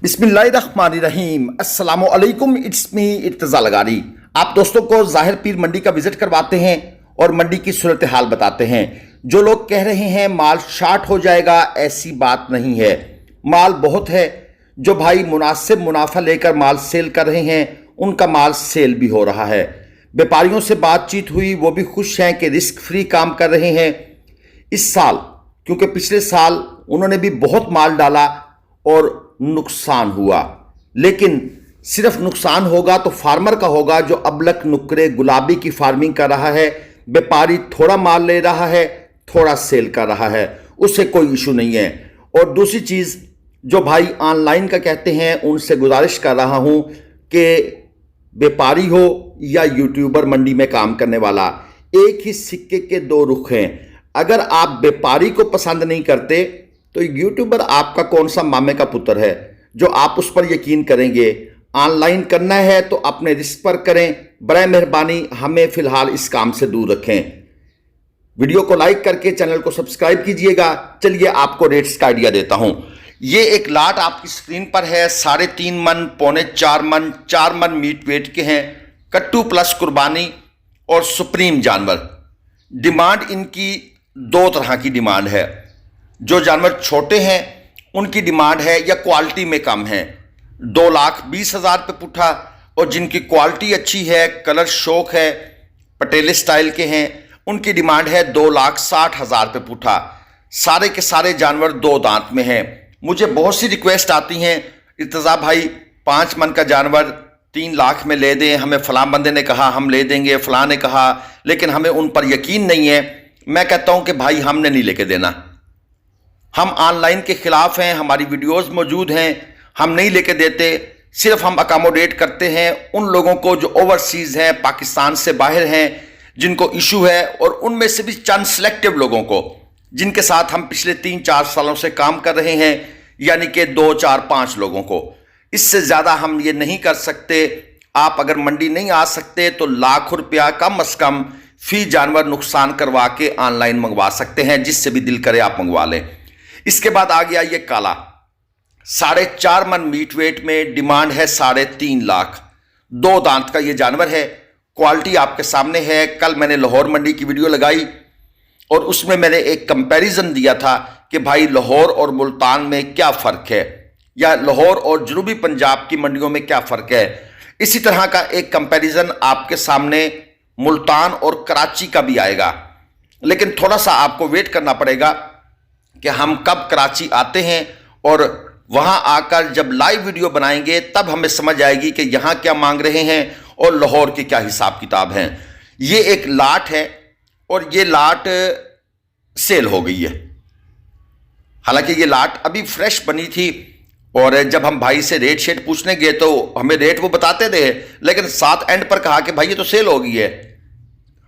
बिस्मिल्लाहिर्रहमानिर्रहीम अस्सलामुअलैकुम। It's me Irtaza Lagari. आप दोस्तों को ज़ाहिर पीर मंडी का विजिट करवाते हैं और मंडी की सूरत हाल बताते हैं। जो लोग कह रहे हैं माल शार्ट हो जाएगा, ऐसी बात नहीं है। माल बहुत है। जो भाई मुनासिब मुनाफा लेकर माल सेल कर रहे हैं उनका माल सेल भी हो रहा है। व्यापारियों से बातचीत हुई, वो भी खुश हैं कि रिस्क फ्री काम कर रहे हैं इस साल, क्योंकि पिछले साल उन्होंने भी बहुत माल डाला और नुकसान हुआ। लेकिन सिर्फ नुकसान होगा तो फार्मर का होगा जो अबलक नुकरे गुलाबी की फार्मिंग कर रहा है। व्यापारी थोड़ा माल ले रहा है, थोड़ा सेल कर रहा है, उससे कोई इशू नहीं है। और दूसरी चीज़, जो भाई ऑनलाइन का कहते हैं उनसे गुजारिश कर रहा हूं कि व्यापारी हो या यूट्यूबर मंडी में काम करने वाला, एक ही सिक्के के दो रुख हैं। अगर आप व्यापारी को पसंद नहीं करते तो यूट्यूबर आपका कौन सा मामे का पुत्र है जो आप उस पर यकीन करेंगे। ऑनलाइन करना है तो अपने रिस्क पर करें। बराए मेहरबानी हमें फिलहाल इस काम से दूर रखें। वीडियो को लाइक करके चैनल को सब्सक्राइब कीजिएगा। चलिए आपको रेट्स का आइडिया देता हूं। ये एक लाट आपकी स्क्रीन पर है। 3.5 मन, 4 मन मीट वेट के हैं। कट्टू प्लस कुर्बानी और सुप्रीम जानवर। डिमांड इनकी दो तरह की डिमांड है। जो जानवर छोटे हैं उनकी डिमांड है या क्वालिटी में कम है 2,20,000 पे पुट्ठा, और जिनकी क्वालिटी अच्छी है, कलर शौक है, पटेले स्टाइल के हैं, उनकी डिमांड है 2,60,000 पे पुट्ठा। सारे के सारे जानवर 2 दांत में हैं। मुझे बहुत सी रिक्वेस्ट आती हैं, इर्तज़ा भाई 5 मन का जानवर 3 लाख में ले दें, हमें फलां बंदे ने कहा हम ले देंगे, फलां ने कहा, लेकिन हमें उन पर यकीन नहीं है। मैं कहता हूं कि भाई हमने नहीं लेके देना। हम ऑनलाइन के खिलाफ हैं, हमारी वीडियोस मौजूद हैं, हम नहीं लेके देते। सिर्फ हम अकोमोडेट करते हैं उन लोगों को जो ओवरसीज हैं, पाकिस्तान से बाहर हैं, जिनको इशू है, और उनमें से भी चंद सिलेक्टिव लोगों को जिनके साथ हम पिछले 3-4 सालों से काम कर रहे हैं, यानी कि 2, 4, 5 लोगों को। इससे ज़्यादा हम ये नहीं कर सकते। आप अगर मंडी नहीं आ सकते तो लाख रुपया कम अज़ कम फी जानवर नुकसान करवा के ऑनलाइन मंगवा सकते हैं, जिससे भी दिल करे आप मंगवा लें। इसके बाद आ गया ये काला। 4.5 मन मीट वेट में डिमांड है 3.5 लाख। 2 दांत का ये जानवर है। क्वालिटी आपके सामने है। कल मैंने लाहौर मंडी की वीडियो लगाई और उसमें मैंने एक कंपैरिजन दिया था कि भाई लाहौर और मुल्तान में क्या फ़र्क है, या लाहौर और जनूबी पंजाब की मंडियों में क्या फ़र्क है। इसी तरह का एक कंपैरिजन आपके सामने मुल्तान और कराची का भी आएगा, लेकिन थोड़ा सा आपको वेट करना पड़ेगा कि हम कब कराची आते हैं, और वहां आकर जब लाइव वीडियो बनाएंगे तब हमें समझ आएगी कि यहां क्या मांग रहे हैं और लाहौर के क्या हिसाब किताब हैं। ये एक लाट है और ये लाट सेल हो गई है। हालांकि ये लाट अभी फ्रेश बनी थी, और जब हम भाई से रेट शेट पूछने गए तो हमें रेट वो बताते थे, लेकिन साथ एंड पर कहा कि भाई ये तो सेल हो गई है।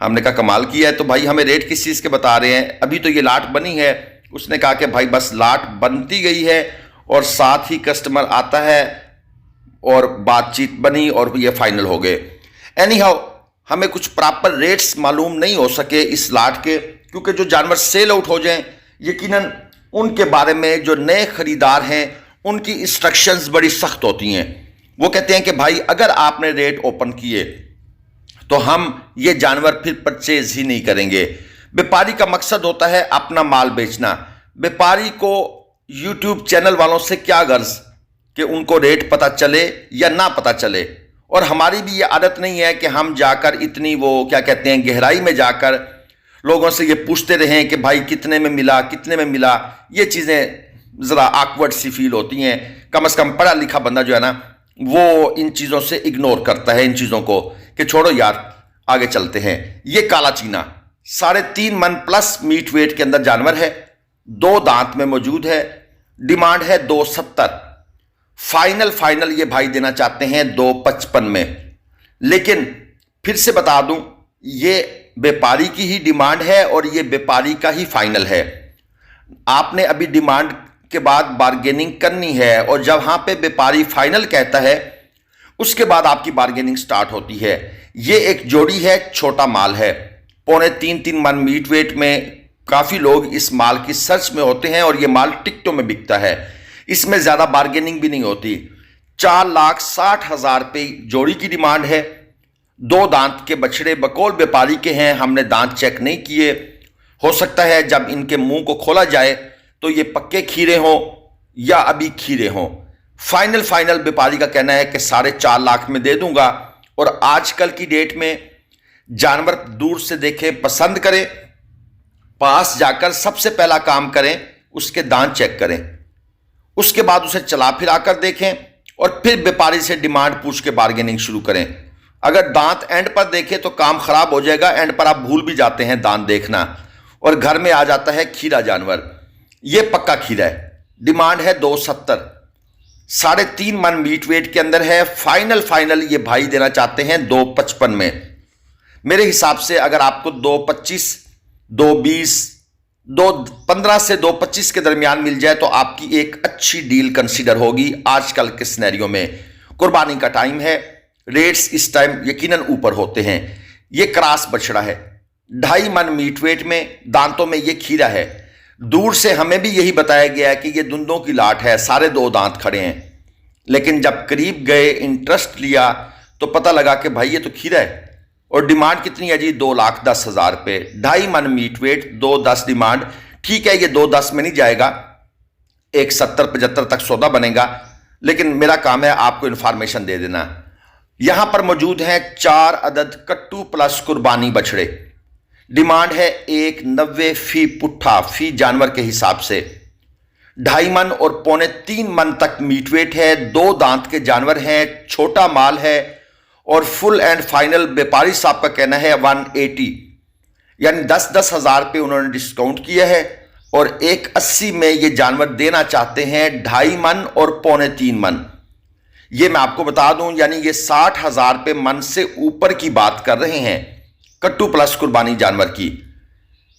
हमने कहा कमाल किया है, तो भाई हमें रेट किस चीज़ के बता रहे हैं, अभी तो ये लाट बनी है। उसने कहा कि भाई बस लाट बनती गई है और साथ ही कस्टमर आता है, और बातचीत बनी और ये फाइनल हो गए। एनी हाउ, हमें कुछ प्रॉपर रेट्स मालूम नहीं हो सके इस लाट के, क्योंकि जो जानवर सेल आउट हो जाएं, यकीनन उनके बारे में जो नए खरीदार हैं उनकी इंस्ट्रक्शंस बड़ी सख्त होती हैं। वो कहते हैं कि भाई अगर आपने रेट ओपन किए तो हम ये जानवर फिर परचेज ही नहीं करेंगे। व्यापारी का मकसद होता है अपना माल बेचना। व्यापारी को यूट्यूब चैनल वालों से क्या गर्ज कि उनको रेट पता चले या ना पता चले। और हमारी भी ये आदत नहीं है कि हम जाकर इतनी वो क्या कहते हैं गहराई में जाकर लोगों से ये पूछते रहें कि भाई कितने में मिला, कितने में मिला। ये चीज़ें ज़रा ऑकवर्ड सी फील होती हैं। कम से कम पढ़ा लिखा बंदा जो है ना, वो इन चीज़ों से इग्नोर करता है इन चीज़ों को, कि छोड़ो यार आगे चलते हैं। ये काला चीना 3.5 मन प्लस मीट वेट के अंदर जानवर है। 2 दांत में मौजूद है। डिमांड है 270। फाइनल ये भाई देना चाहते हैं 255 में। लेकिन फिर से बता दूं, ये व्यापारी की ही डिमांड है और ये व्यापारी का ही फाइनल है। आपने अभी डिमांड के बाद बार्गेनिंग करनी है, और जब वहां पे व्यापारी फाइनल कहता है उसके बाद आपकी बार्गेनिंग स्टार्ट होती है। ये एक जोड़ी है, छोटा माल है, 2.25-3 मन मीट वेट में। काफ़ी लोग इस माल की सर्च में होते हैं और ये माल टिकटों में बिकता है। इसमें ज्यादा बार्गेनिंग भी नहीं होती। 4,60,000 रुपये जोड़ी की डिमांड है। 2 दांत के बछड़े बकौल व्यापारी के हैं, हमने दांत चेक नहीं किए। हो सकता है जब इनके मुंह को खोला जाए तो ये पक्के खीरे हों या अभी खीरे हों। फाइनल व्यापारी का कहना है कि 4.5 लाख में दे दूंगा। और आजकल की डेट में जानवर दूर से देखें, पसंद करें, पास जाकर सबसे पहला काम करें उसके दांत चेक करें, उसके बाद उसे चला फिरा कर देखें और फिर व्यापारी से डिमांड पूछ के बार्गेनिंग शुरू करें। अगर दांत एंड पर देखें तो काम खराब हो जाएगा। एंड पर आप भूल भी जाते हैं दांत देखना और घर में आ जाता है खीरा जानवर। यह पक्का खीरा है। डिमांड है 270, 3.5 मन मीट वेट के अंदर है। फाइनल ये भाई देना चाहते हैं 255 में। मेरे हिसाब से अगर आपको 225, 220, 215 से 225 के दरमियान मिल जाए तो आपकी एक अच्छी डील कंसीडर होगी। आजकल के सिनेरियो में कुर्बानी का टाइम है, रेट्स इस टाइम यकीनन ऊपर होते हैं। यह क्रॉस बछड़ा है, 2.5 मन मीट वेट में, दांतों में यह खीरा है। दूर से हमें भी यही बताया गया है कि यह दुंदों की लाट है, सारे 2 दांत खड़े हैं। लेकिन जब करीब गए, इंटरेस्ट लिया तो पता लगा कि भाई ये तो खीरा है। और डिमांड कितनी है जी? 2,10,000 रुपये। 2.5 मन मीट वेट, 210 डिमांड। ठीक है, ये 210 में नहीं जाएगा, 170-75 तक सौदा बनेगा। लेकिन मेरा काम है आपको इंफॉर्मेशन दे देना। यहां पर मौजूद हैं 4 अदद कट्टू प्लस कुर्बानी बछड़े। डिमांड है 190 फी पुट्ठा, फी जानवर के हिसाब से। 2.5 मन और 3.25 मन तक मीट वेट है। 2 दांत के जानवर हैं, छोटा माल है। और फुल एंड फाइनल व्यापारी साहब का कहना है 180, यानी 10,000 रुपये उन्होंने डिस्काउंट किया है। और 180 में ये जानवर देना चाहते हैं 2.5 मन और 3.25 मन। ये मैं आपको बता दूं, यानी ये 60,000 रुपये मन से ऊपर की बात कर रहे हैं कट्टू प्लस कुर्बानी जानवर की।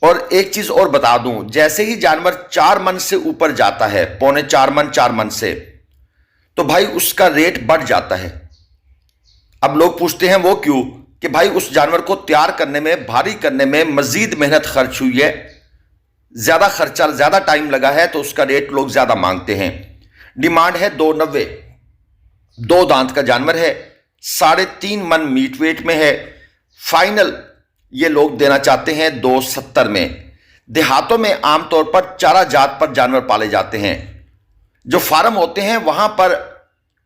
और एक चीज और बता दूं, जैसे ही जानवर 4 मन से ऊपर जाता है, 3.25 मन, 4 मन से, तो भाई उसका रेट बढ़ जाता है। अब लोग पूछते हैं वो क्यों? कि भाई उस जानवर को तैयार करने में, भारी करने में मजीद मेहनत खर्च हुई है, ज्यादा खर्चा, ज्यादा टाइम लगा है, तो उसका रेट लोग ज्यादा मांगते हैं। डिमांड है 290, 2 दांत का जानवर है, 3.5 मन मीट वेट में है। फाइनल ये लोग देना चाहते हैं 270 में। देहातों में आमतौर पर चारा जात पर जानवर पाले जाते हैं। जो फार्म होते हैं वहां पर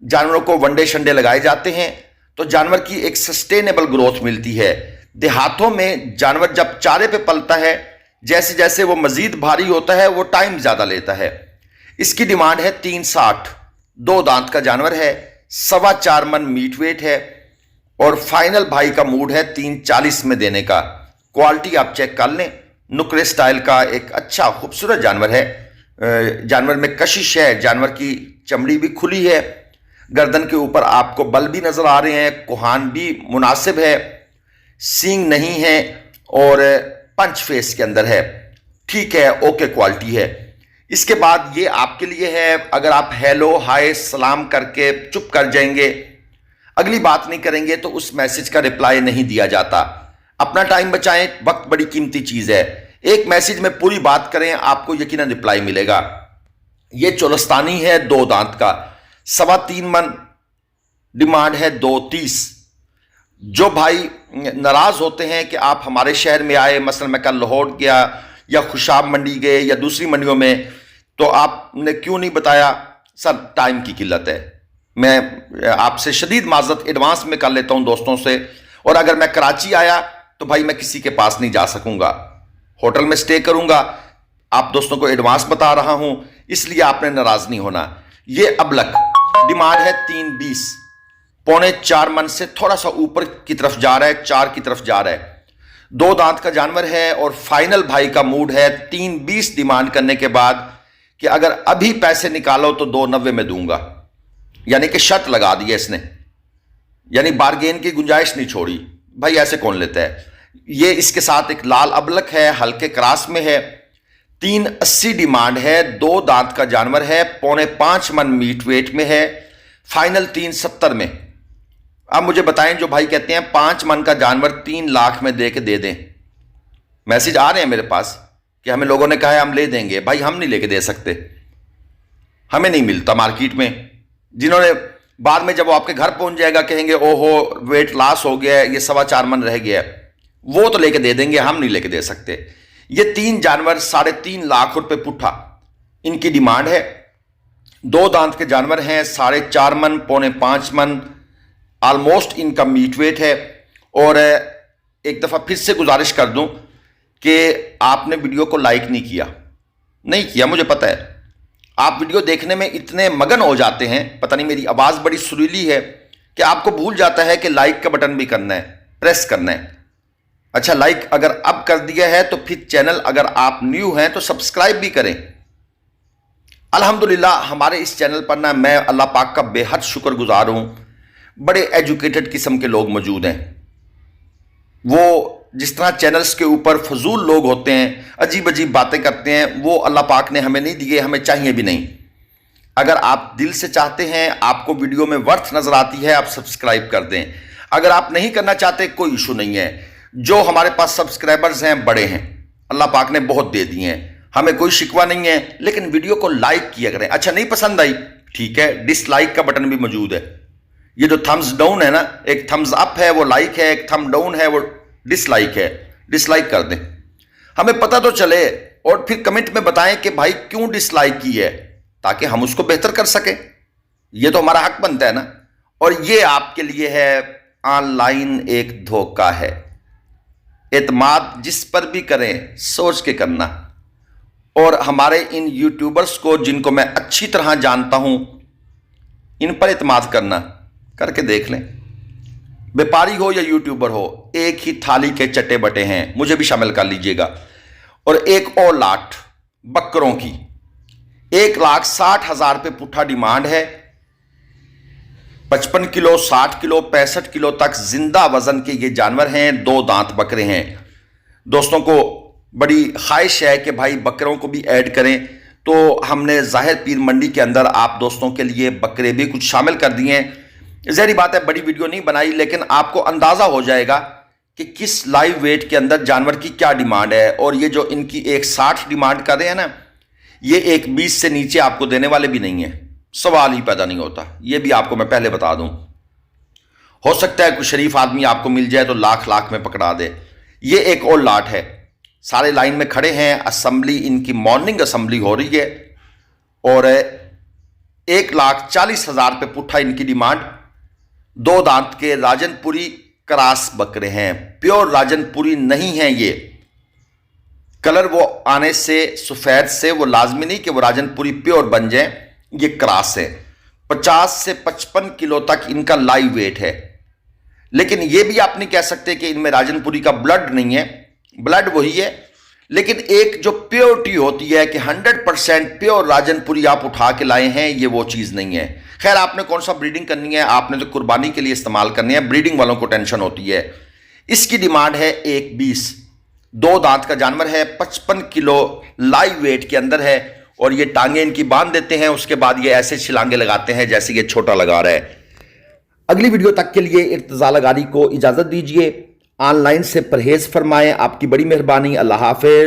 जानवरों को वनडे शंडे लगाए जाते हैं तो जानवर की एक सस्टेनेबल ग्रोथ मिलती है। देहातों में जानवर जब चारे पे पलता है, जैसे जैसे वो मजीद भारी होता है, वो टाइम ज्यादा लेता है। इसकी डिमांड है 360, 2 दांत का जानवर है, 4.25 मन मीट वेट है। और फाइनल भाई का मूड है 340 में देने का। क्वालिटी आप चेक कर लें, नुकरे स्टाइल का एक अच्छा खूबसूरत जानवर है। जानवर में कशिश है, जानवर की चमड़ी भी खुली है, गर्दन के ऊपर आपको बल भी नजर आ रहे हैं, कोहान भी मुनासिब है, सींग नहीं है और पंच फेस के अंदर है। ठीक है, ओके क्वालिटी है। इसके बाद ये आपके लिए है, अगर आप हेलो हाय सलाम करके चुप कर जाएंगे, अगली बात नहीं करेंगे, तो उस मैसेज का रिप्लाई नहीं दिया जाता। अपना टाइम बचाएं, वक्त बड़ी कीमती चीज है। एक मैसेज में पूरी बात करें, आपको यकीनन रिप्लाई मिलेगा। यह चोलस्तानी है, 2 दांत का, 3.25 मन। डिमांड है 230। जो भाई नाराज होते हैं कि आप हमारे शहर में आए, मसलन मैं कल लाहौर गया या खुशाब मंडी गए या दूसरी मंडियों में, तो आपने क्यों नहीं बताया? सर टाइम की किल्लत है। मैं आपसे शदीद माजरत एडवांस में कर लेता हूं दोस्तों से। और अगर मैं कराची आया तो भाई मैं किसी के पास नहीं जा सकूंगा, होटल में स्टे करूंगा। आप दोस्तों को एडवांस बता रहा हूं, इसलिए आपने नाराज नहीं होना। ये अबलक डिमांड है 320, 3.25 मन से थोड़ा सा ऊपर की तरफ जा रहा है, 4 की तरफ जा रहा है। 2 दांत का जानवर है और फाइनल भाई का मूड है 320 डिमांड करने के बाद कि अगर अभी पैसे निकालो तो 290 में दूंगा। यानी कि शर्त लगा दी है इसने, यानी बार्गेन की गुंजाइश नहीं छोड़ी। भाई ऐसे कौन लेता है? ये इसके साथ एक लाल अबलक है, हल्के क्रास में है, 380 डिमांड है, 2 दांत का जानवर है, 4.25 मन मीट वेट में है। फाइनल 370 में। अब मुझे बताएं, जो भाई कहते हैं 5 मन का जानवर 3 लाख में दे के दे दें, मैसेज आ रहे हैं मेरे पास कि हमें लोगों ने कहा है हम ले देंगे। भाई हम नहीं लेके दे सकते। हमें नहीं मिलता मार्केट में। जिन्होंने बाद में जब वो आपके घर पहुंच जाएगा कहेंगे ओहो वेट लॉस हो गया है, ये 4.25 मन रह गया है, वो तो लेके दे देंगे, हम नहीं लेके दे सकते। ये 3 जानवर 3.5 लाख रुपए पुट्ठा इनकी डिमांड है। 2 दांत के जानवर हैं, 4.5 मन, 4.25 मन ऑलमोस्ट इनका मीट वेट है। और एक दफ़ा फिर से गुजारिश कर दूं कि आपने वीडियो को लाइक नहीं किया, मुझे पता है। आप वीडियो देखने में इतने मगन हो जाते हैं, पता नहीं मेरी आवाज़ बड़ी सुरीली है, कि आपको भूल जाता है कि लाइक का बटन भी करना है, प्रेस करना है। अच्छा, लाइक अगर अब कर दिया है तो फिर चैनल अगर आप न्यू हैं तो सब्सक्राइब भी करें। अल्हम्दुलिल्लाह हमारे इस चैनल पर ना मैं अल्लाह पाक का बेहद शुक्रगुजार हूं। बड़े एजुकेटेड किस्म के लोग मौजूद हैं। वो जिस तरह चैनल्स के ऊपर फजूल लोग होते हैं, अजीब अजीब बातें करते हैं, वो अल्लाह पाक ने हमें नहीं दिए, हमें चाहिए भी नहीं। अगर आप दिल से चाहते हैं, आपको वीडियो में वर्थ नजर आती है, आप सब्सक्राइब कर दें। अगर आप नहीं करना चाहते कोई इशू नहीं है। जो हमारे पास सब्सक्राइबर्स हैं बड़े हैं, अल्लाह पाक ने बहुत दे दिए हैं, हमें कोई शिकवा नहीं है, लेकिन वीडियो को लाइक किया करें। अच्छा नहीं पसंद आई, ठीक है, डिसलाइक का बटन भी मौजूद है। ये जो थम्स डाउन है ना, एक थम्स अप है वो लाइक है, एक थम डाउन है वो डिसलाइक है, डिसलाइक कर दें, हमें पता तो चले। और फिर कमेंट में बताएं कि भाई क्यों डिसलाइक की है, ताकि हम उसको बेहतर कर सकें। ये तो हमारा हक बनता है ना। और ये आपके लिए है, ऑनलाइन एक धोखा है। एतमाद जिस पर भी करें सोच के करना। और हमारे इन यूट्यूबर्स को जिनको मैं अच्छी तरह जानता हूं, इन पर एतमाद करना, करके देख लें। व्यापारी हो या यूट्यूबर हो, एक ही थाली के चट्टे बटे हैं, मुझे भी शामिल कर लीजिएगा। और एक और लाट बकरों की 1,60,000 रुपये पुट्ठा डिमांड है। 55 किलो, 60 किलो, 65 किलो तक जिंदा वजन के ये जानवर हैं। 2 दांत बकरे हैं। दोस्तों को बड़ी ख्वाहिश है कि भाई बकरों को भी ऐड करें, तो हमने ज़ाहिर पीर मंडी के अंदर आप दोस्तों के लिए बकरे भी कुछ शामिल कर दिए हैं। ज़ाहिर बात है बड़ी वीडियो नहीं बनाई, लेकिन आपको अंदाज़ा हो जाएगा कि किस लाइव वेट के अंदर जानवर की क्या डिमांड है। और ये जो इनकी 1,60 डिमांड कर रहे हैं ना, ये 1,20 से नीचे आपको देने वाले भी नहीं है, सवाल ही पैदा नहीं होता। ये भी आपको मैं पहले बता दूं। हो सकता है कोई शरीफ आदमी आपको मिल जाए तो लाख में पकड़ा दे। ये एक और लाट है, सारे लाइन में खड़े हैं। असेंबली इनकी मॉर्निंग असेंबली हो रही है। और 1,40,000 रुपये पुट्ठा इनकी डिमांड। 2 दांत के राजनपुरी क्रॉस बकरे हैं, प्योर राजनपुरी नहीं है। ये कलर वो आने से सफेद से वो लाजमी नहीं कि वो राजनपुरी प्योर बन जाए, ये क्रॉस है। 50 से 55 किलो तक इनका लाइव वेट है। लेकिन ये भी आप नहीं कह सकते कि इनमें राजनपुरी का ब्लड नहीं है, ब्लड वही है। लेकिन एक जो प्योरिटी होती है कि 100% प्योर राजनपुरी आप उठा के लाए हैं, ये वो चीज़ नहीं है। खैर, आपने कौन सा ब्रीडिंग करनी है, आपने तो कुर्बानी के लिए इस्तेमाल करनी है, ब्रीडिंग वालों को टेंशन होती है। इसकी डिमांड है 1,20। 2 दांत का जानवर है, 55 किलो लाइव वेट के अंदर है। और ये टांगे इनकी बांध देते हैं, उसके बाद ये ऐसे छिलांगे लगाते हैं जैसे ये छोटा लगा रहा है। अगली वीडियो तक के लिए इर्तिजा लगारी को इजाजत दीजिए। ऑनलाइन से परहेज फरमाएं। आपकी बड़ी मेहरबानी। अल्लाह हाफिज।